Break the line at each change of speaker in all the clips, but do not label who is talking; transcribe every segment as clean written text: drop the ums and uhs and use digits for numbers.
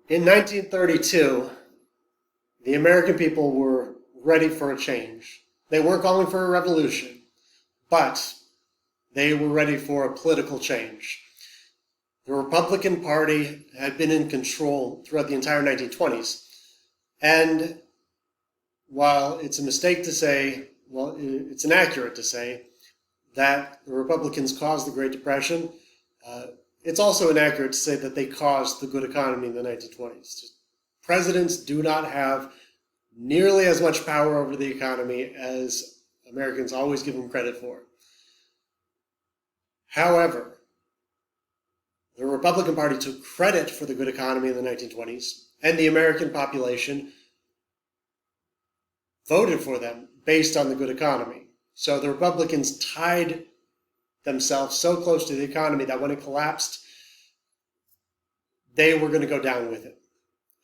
In 1932, the American people were ready for a change. They weren't calling for a revolution, but they were ready for a political change. The Republican Party had been in control throughout the entire 1920s. And while it's a mistake to say, well, it's inaccurate to say that the Republicans caused the Great Depression, it's also inaccurate to say that they caused the good economy in the 1920s. Presidents do not have nearly as much power over the economy as Americans always give them credit for. However, the Republican Party took credit for the good economy in the 1920s, and the American population voted for them based on the good economy. So the Republicans tied themselves so close to the economy that when it collapsed, they were going to go down with it.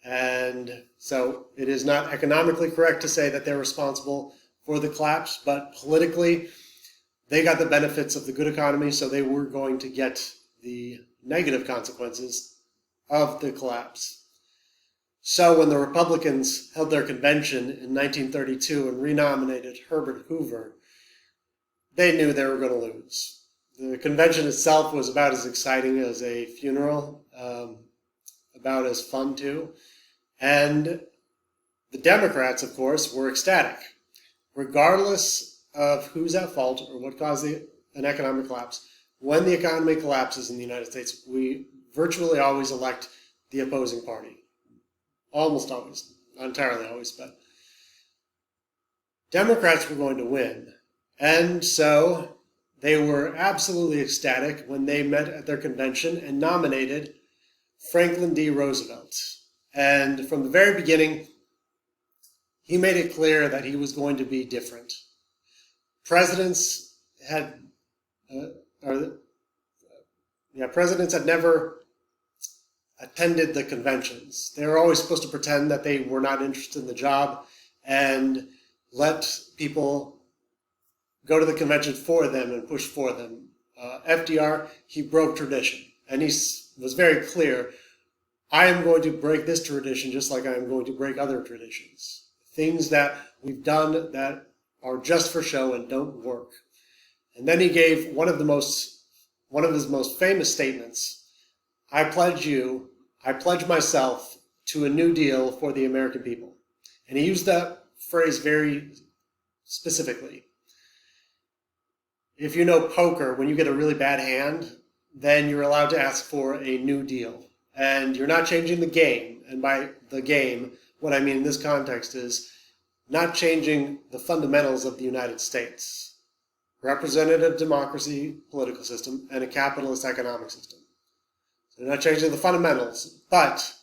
And so it is not economically correct to say that they're responsible for the collapse, but politically, they got the benefits of the good economy, so they were going to get the negative consequences of the collapse. So when the Republicans held their convention in 1932 and renominated Herbert Hoover, they knew they were going to lose. The convention itself was about as exciting as a funeral, about as fun too. And the Democrats, of course, were ecstatic. Regardless of who's at fault or what caused an economic collapse, when the economy collapses in the United States, we virtually always elect the opposing party. Almost always, not entirely always, but Democrats were going to win. And so they were absolutely ecstatic when they met at their convention and nominated Franklin D. Roosevelt. And from the very beginning, he made it clear that he was going to be different. Presidents had never attended the conventions. They were always supposed to pretend that they were not interested in the job and let people go to the convention for them and push for them. FDR, he broke tradition, and he was very clear, I am going to break this tradition just like I am going to break other traditions. Things that we've done that are just for show and don't work. And then he gave one of his most famous statements, I pledge myself to a new deal for the American people. And he used that phrase very specifically. If you know poker, when you get a really bad hand, then you're allowed to ask for a new deal. And you're not changing the game. And by the game, what I mean in this context is not changing the fundamentals of the United States. Representative democracy political system and a capitalist economic system. So they're not changing the fundamentals, but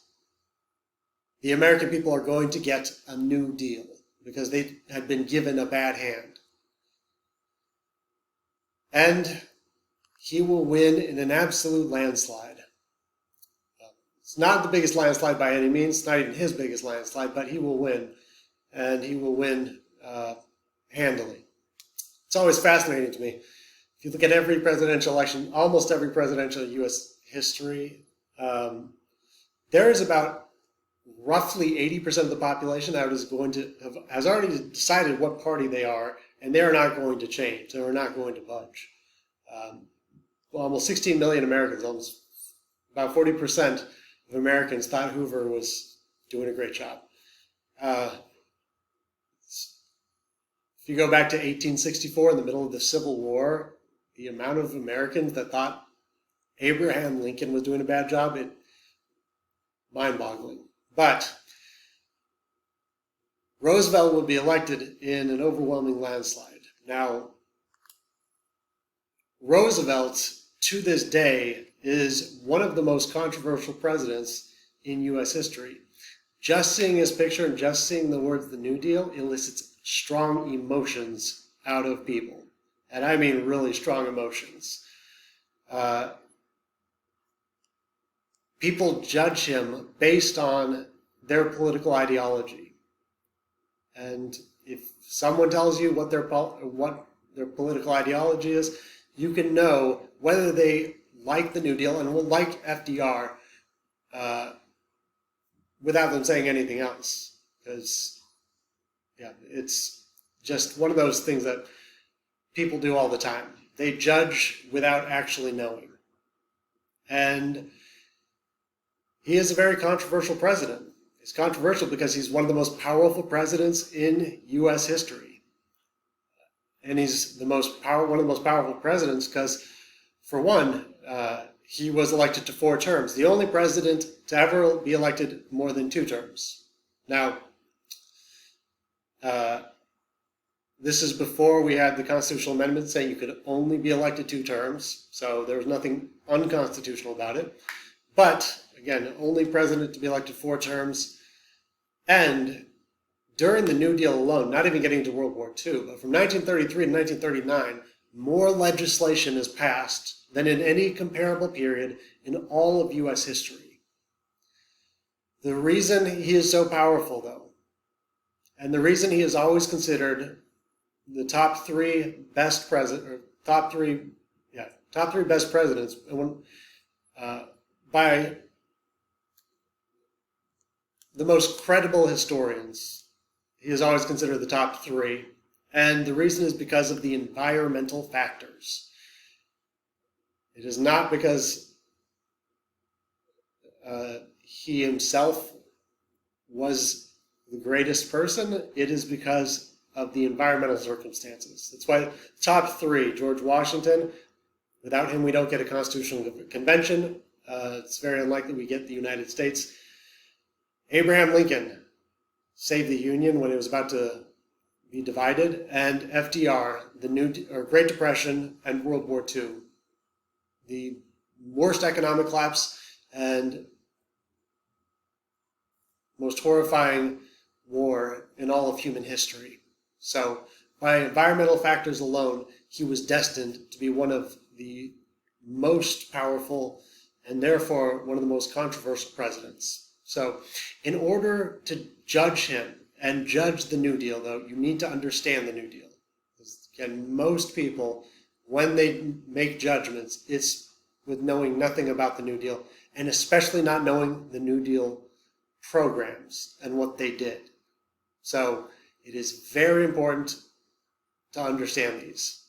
the American people are going to get a new deal because they had been given a bad hand. And he will win in an absolute landslide. It's not the biggest landslide by any means. It's not even his biggest landslide, but he will win. And he will win handily. It's always fascinating to me. If you look at every presidential election, almost every presidential U.S. history, there is about roughly 80% of the population that has already decided what party they are, and they are not going to change. They are not going to budge. Almost 16 million Americans, about 40% of Americans thought Hoover was doing a great job. If you go back to 1864, in the middle of the Civil War, the amount of Americans that thought Abraham Lincoln was doing a bad job, mind-boggling. But Roosevelt will be elected in an overwhelming landslide. Now, Roosevelt, to this day, is one of the most controversial presidents in U.S. history. Just seeing his picture and just seeing the words "the New Deal" elicits strong emotions out of people. And I mean really strong emotions. People judge him based on their political ideology. And if someone tells you what their political ideology is, you can know whether they like the New Deal and will like FDR without them saying anything else. Because, yeah, it's just one of those things that people do all the time. They judge without actually knowing. And he is a very controversial president. He's controversial because he's one of the most powerful presidents in U.S. history. And he's one of the most powerful presidents because, for one, he was elected to 4 terms. The only president to ever be elected more than 2 terms. Now, this is before we had the constitutional amendment saying you could only be elected 2 terms. So there was nothing unconstitutional about it. But, again, only president to be elected 4 terms. And during the New Deal alone, not even getting to World War II, but from 1933 to 1939, more legislation is passed than in any comparable period in all of U.S. history. The reason he is so powerful, though, and the reason he is always considered the top 3 best top three best presidents by the most credible historians, he is always considered the top 3, and the reason is because of the environmental factors. It is not because he himself was the greatest person. It is because of the environmental circumstances. That's why top 3, George Washington, without him we don't get a constitutional convention. It's very unlikely we get the United States. Abraham Lincoln saved the Union when it was about to be divided, and FDR, the Great Depression and World War II, the worst economic collapse and most horrifying war in all of human history. So, by environmental factors alone, he was destined to be one of the most powerful and therefore one of the most controversial presidents. So, in order to judge him and judge the New Deal, though, you need to understand the New Deal. Because, again, most people, when they make judgments, it's with knowing nothing about the New Deal, and especially not knowing the New Deal programs and what they did. So, it is very important to understand these.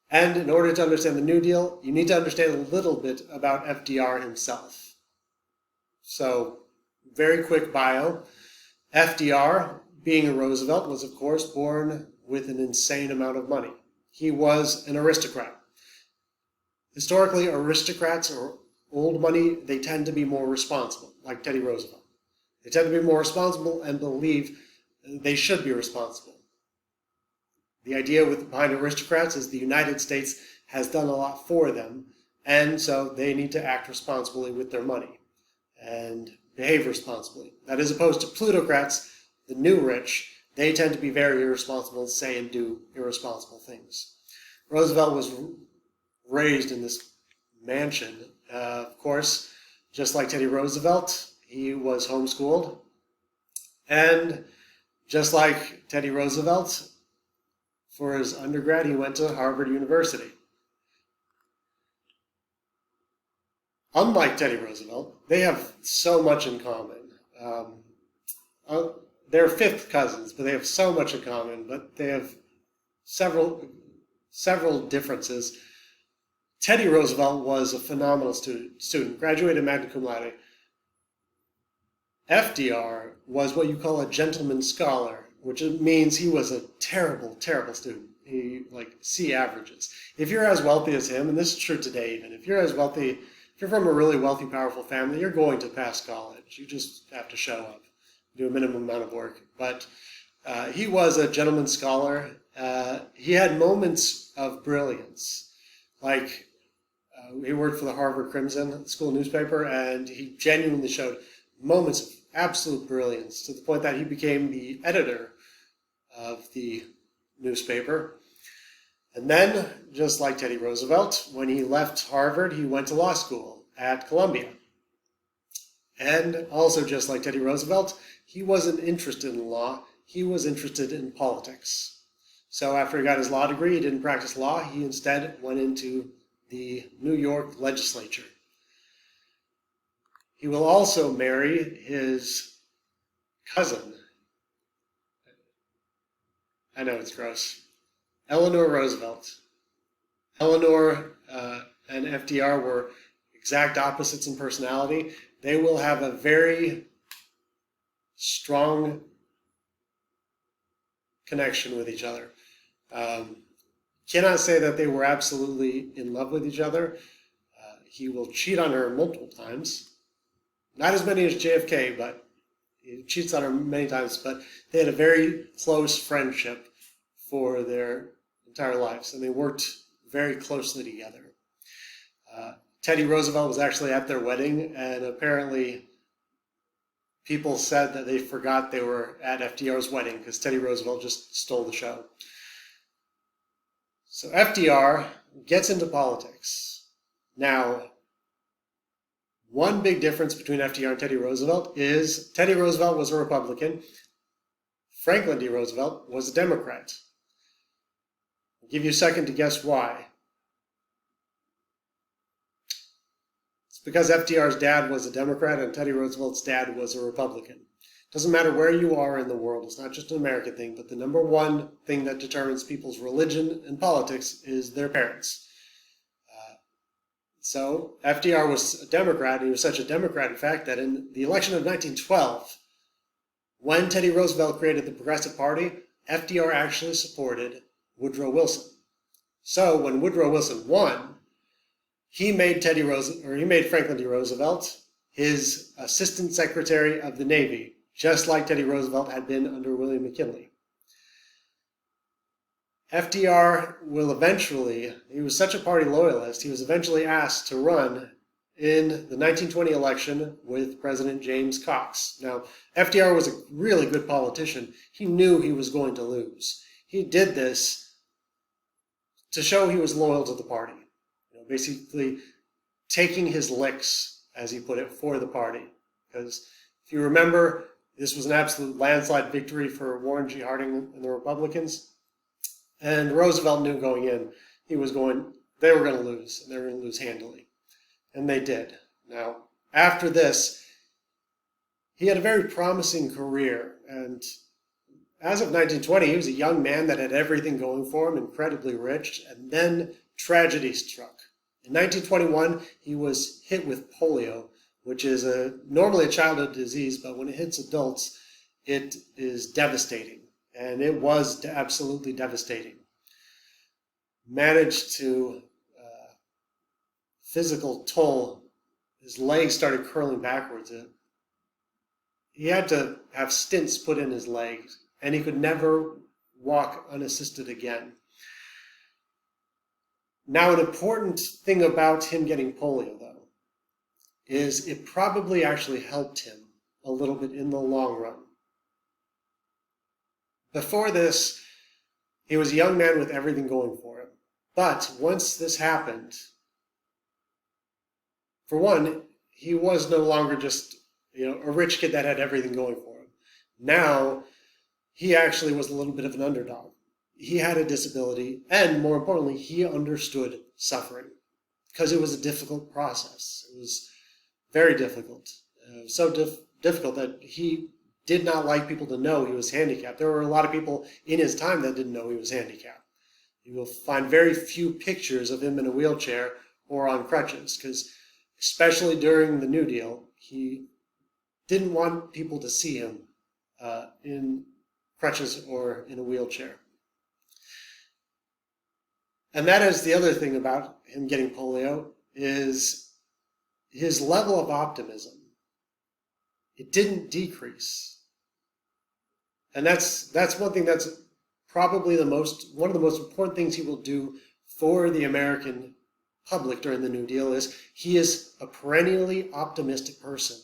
And in order to understand the New Deal, you need to understand a little bit about FDR himself. So, very quick bio. FDR, being a Roosevelt, was of course born with an insane amount of money. He was an aristocrat. Historically, aristocrats or old money, they tend to be more responsible, like Teddy Roosevelt. They tend to be more responsible and believe they should be responsible. The idea behind aristocrats is the United States has done a lot for them, and so they need to act responsibly with their money and behave responsibly. That is opposed to plutocrats, the new rich. They tend to be very irresponsible and say and do irresponsible things. Roosevelt was raised in this mansion. Of course, just like Teddy Roosevelt, he was homeschooled. And just like Teddy Roosevelt, for his undergrad, he went to Harvard University. Unlike Teddy Roosevelt, they have so much in common. They're fifth cousins, but they have so much in common, but they have several differences. Teddy Roosevelt was a phenomenal student, graduated magna cum laude. FDR was what you call a gentleman scholar, which means he was a terrible, terrible student. He, like, C averages. If you're as wealthy as him, and this is true today even, if you're from a really wealthy, powerful family, you're going to pass college. You just have to show up, do a minimum amount of work. But he was a gentleman scholar. He had moments of brilliance. Like, he worked for the Harvard Crimson school newspaper, and he genuinely showed moments of absolute brilliance to the point that he became the editor of the newspaper. And then, just like Teddy Roosevelt, when he left Harvard, he went to law school at Columbia. And also, just like Teddy Roosevelt, he wasn't interested in law, he was interested in politics. So after he got his law degree, he didn't practice law, he instead went into the New York legislature. He will also marry his cousin. I know it's gross. Eleanor Roosevelt. Eleanor and FDR were exact opposites in personality. They will have a very strong connection with each other. Cannot say that they were absolutely in love with each other. He will cheat on her multiple times. Not as many as JFK, but he cheats on her many times. But they had a very close friendship for their entire lives, and they worked very closely together. Teddy Roosevelt was actually at their wedding, and apparently people said that they forgot they were at FDR's wedding because Teddy Roosevelt just stole the show. So FDR gets into politics. Now, one big difference between FDR and Teddy Roosevelt is Teddy Roosevelt was a Republican. Franklin D. Roosevelt was a Democrat. I'll give you a second to guess why. It's because FDR's dad was a Democrat and Teddy Roosevelt's dad was a Republican. Doesn't matter where you are in the world. It's not just an American thing, but the number one thing that determines people's religion and politics is their parents. So FDR was a Democrat, and he was such a Democrat, in fact, that in the election of 1912, when Teddy Roosevelt created the Progressive Party, FDR actually supported Woodrow Wilson. So when Woodrow Wilson won, he made Franklin D. Roosevelt his Assistant Secretary of the Navy, just like Teddy Roosevelt had been under William McKinley. FDR will eventually, he was such a party loyalist, he was eventually asked to run in the 1920 election with President James Cox. Now, FDR was a really good politician. He knew he was going to lose. He did this to show he was loyal to the party. Basically taking his licks, as he put it, for the party. Because if you remember, this was an absolute landslide victory for Warren G. Harding and the Republicans. And Roosevelt knew going in, they were going to lose, and they were going to lose handily. And they did. Now, after this, he had a very promising career. And as of 1920, he was a young man that had everything going for him, incredibly rich. And then tragedy struck. In 1921, he was hit with polio, which is normally a childhood disease, but when it hits adults, it is devastating. And it was absolutely devastating. Managed to physical toll. His legs started curling backwards. He had to have stints put in his legs, and he could never walk unassisted again. Now, an important thing about him getting polio, though, is it probably actually helped him a little bit in the long run. Before this, he was a young man with everything going for him. But once this happened, for one, he was no longer just a rich kid that had everything going for him. Now, he actually was a little bit of an underdog. He had a disability, and more importantly, he understood suffering because it was a difficult process. It was very difficult. So difficult that he did not like people to know he was handicapped. There were a lot of people in his time that didn't know he was handicapped. You will find very few pictures of him in a wheelchair or on crutches because, especially during the New Deal, he didn't want people to see him in crutches or in a wheelchair. And that is the other thing about him getting polio, is his level of optimism. It didn't decrease. And that's one thing that's probably one of the most important things he will do for the American public during the New Deal is he is a perennially optimistic person.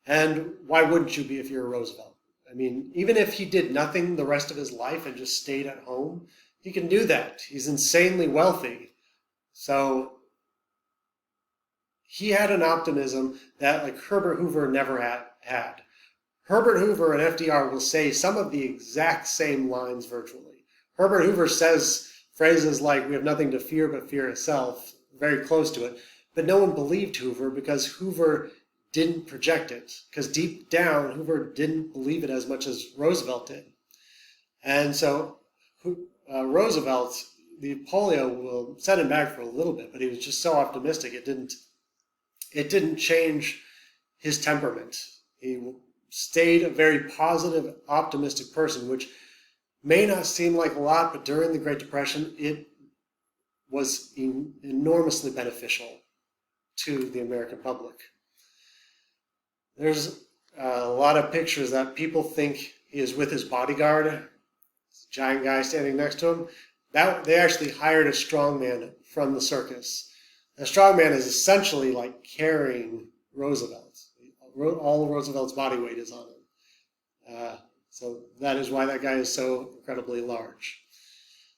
And why wouldn't you be if you're a Roosevelt? I mean, even if he did nothing the rest of his life and just stayed at home, he can do that. He's insanely wealthy. So he had an optimism that like Herbert Hoover never had. Herbert Hoover and FDR will say some of the exact same lines virtually. Herbert Hoover says phrases like, "We have nothing to fear but fear itself," very close to it. But no one believed Hoover because Hoover didn't project it, because deep down, Hoover didn't believe it as much as Roosevelt did. And so Roosevelt, the polio will set him back for a little bit, but he was just so optimistic it didn't change his temperament. He stayed a very positive, optimistic person, which may not seem like a lot, but during the Great Depression, it was enormously beneficial to the American public. There's a lot of pictures that people think he is with his bodyguard, this giant guy standing next to him. They actually hired a strongman from the circus. A strongman is essentially like carrying Roosevelt. All of Roosevelt's body weight is on him. So that is why that guy is so incredibly large.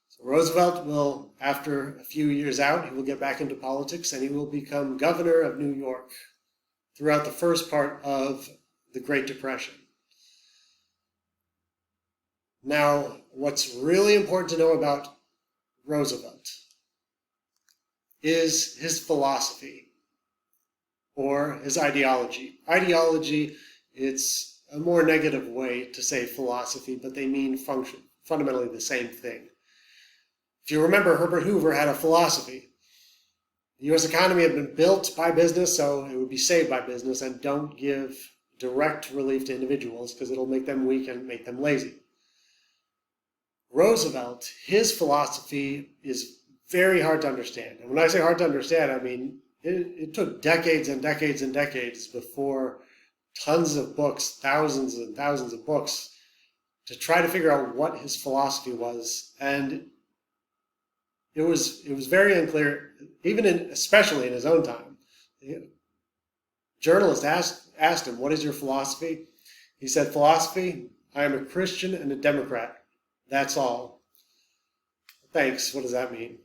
So Roosevelt will, after a few years out, he will get back into politics and he will become governor of New York throughout the first part of the Great Depression. Now, what's really important to know about Roosevelt is his philosophy or his ideology. Ideology, it's a more negative way to say philosophy, but they mean fundamentally the same thing. If you remember, Herbert Hoover had a philosophy. The U.S. economy had been built by business, so it would be saved by business, and don't give direct relief to individuals because it'll make them weak and make them lazy. Roosevelt, his philosophy is very hard to understand. And when I say hard to understand, I mean it took decades and decades and decades before tons of books, thousands and thousands of books, to try to figure out what his philosophy was. And it was very unclear, especially in his own time. Journalists asked him, "What is your philosophy?" He said, "Philosophy, I am a Christian and a Democrat. That's all." Thanks, what does that mean?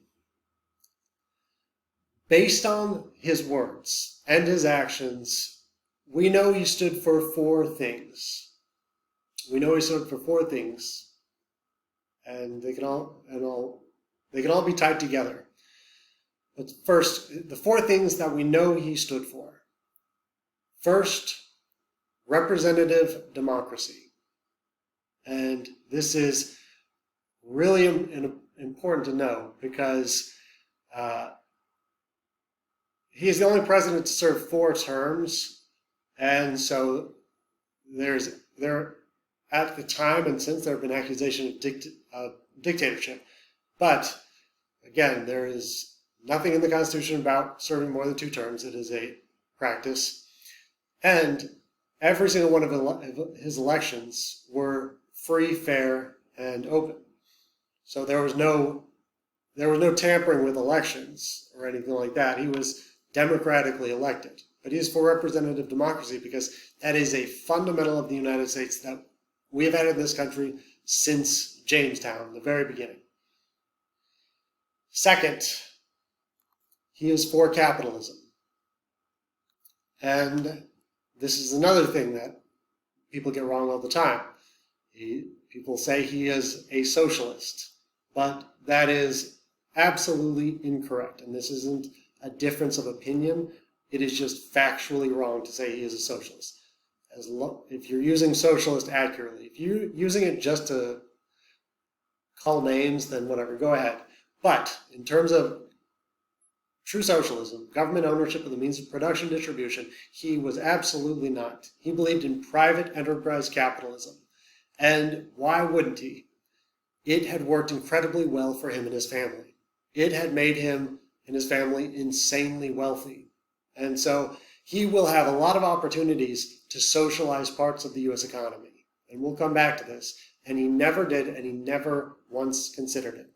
Based on his words and his actions, we know he stood for four things. We know he stood for four things, and they can all be tied together. But first, the four things that we know he stood for. First, representative democracy. And this is really important to know because he is the only president to serve 4 terms. And so there at the time and since there have been accusations of dictatorship. But again, there is nothing in the Constitution about serving more than 2 terms. It is a practice. And every single one of his elections were free, fair, and open. So there was no tampering with elections or anything like that. He was democratically elected. But he is for representative democracy because that is a fundamental of the United States that we have had in this country since Jamestown, the very beginning. Second, he is for capitalism. And this is another thing that people get wrong all the time. People say he is a socialist, but that is absolutely incorrect. And this isn't a difference of opinion. It is just factually wrong to say he is a socialist. If you're using socialist accurately, if you're using it just to call names, then whatever, go ahead. But in terms of true socialism, government ownership of the means of production and distribution, he was absolutely not. He believed in private enterprise capitalism. And why wouldn't he? It had worked incredibly well for him and his family. It had made him and his family insanely wealthy. And so he will have a lot of opportunities to socialize parts of the U.S. economy. And we'll come back to this. And he never did, and he never once considered it.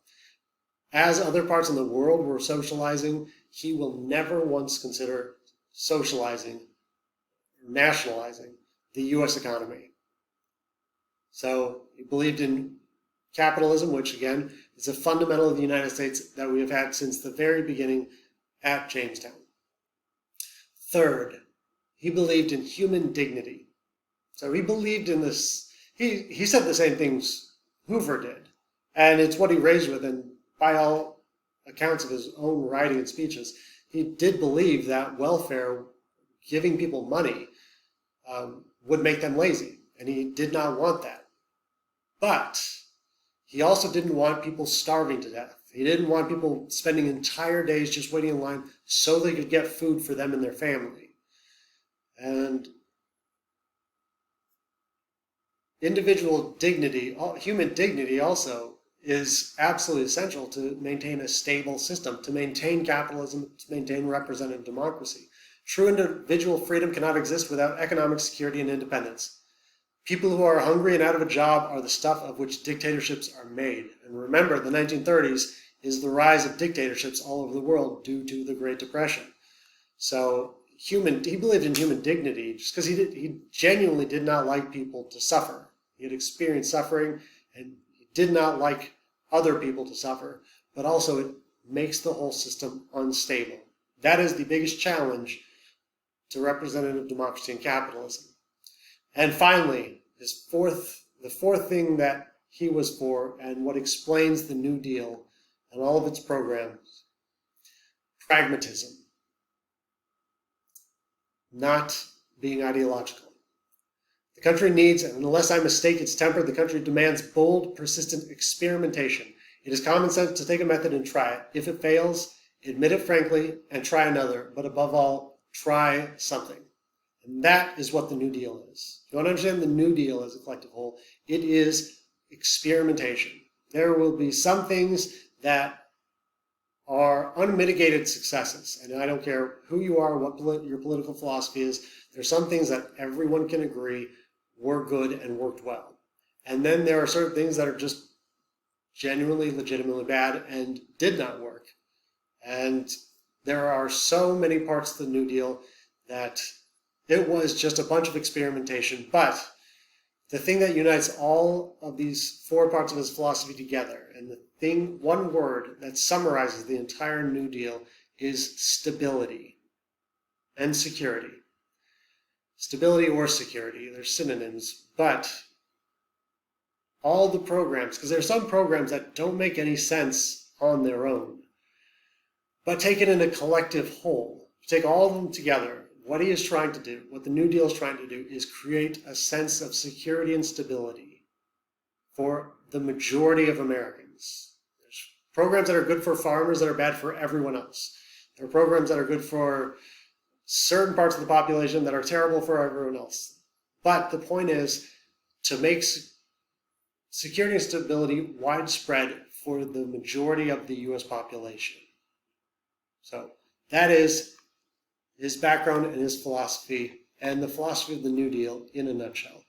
As other parts of the world were socializing, he will never once consider socializing, nationalizing the U.S. economy. So he believed in capitalism, which again is a fundamental of the United States that we have had since the very beginning at Jamestown. Third, he believed in human dignity. So he believed in this. He said the same things Hoover did. And it's what he raised with, and by all accounts of his own writing and speeches, he did believe that welfare, giving people money would make them lazy, and he did not want that. But he also didn't want people starving to death. He didn't want people spending entire days just waiting in line so they could get food for them and their family. And individual dignity, human dignity also, is absolutely essential to maintain a stable system, to maintain capitalism, to maintain representative democracy. True individual freedom cannot exist without economic security and independence. People who are hungry and out of a job are the stuff of which dictatorships are made. And remember, the 1930s is the rise of dictatorships all over the world due to the Great Depression. So he believed in human dignity just because he genuinely did not like people to suffer. He had experienced suffering, and he did not like other people to suffer, but also it makes the whole system unstable. That is the biggest challenge to representative democracy and capitalism. And finally, the fourth thing that he was for, and what explains the New Deal and all of its programs: pragmatism, not being ideological. The country needs, and unless I mistake its temper, the country demands bold, persistent experimentation. It is common sense to take a method and try it. If it fails, admit it frankly and try another, but above all, try something. And that is what the New Deal is. If you want to understand the New Deal as a collective whole, it is experimentation. There will be some things that are unmitigated successes, and I don't care who you are, what your political philosophy is, there's some things that everyone can agree were good and worked well. And then there are certain things that are just genuinely, legitimately bad and did not work. And there are so many parts of the New Deal that it was just a bunch of experimentation. But the thing that unites all of these four parts of his philosophy together, and one word that summarizes the entire New Deal, is stability and security. Stability or security, they're synonyms, but all the programs, because there are some programs that don't make any sense on their own, but taken in a collective whole, take all of them together, what he is trying to do, what the New Deal is trying to do, is create a sense of security and stability for the majority of Americans. There's programs that are good for farmers that are bad for everyone else. There are programs that are good for certain parts of the population that are terrible for everyone else. But the point is to make security and stability widespread for the majority of the U.S. population. So that is his background and his philosophy, and the philosophy of the New Deal in a nutshell.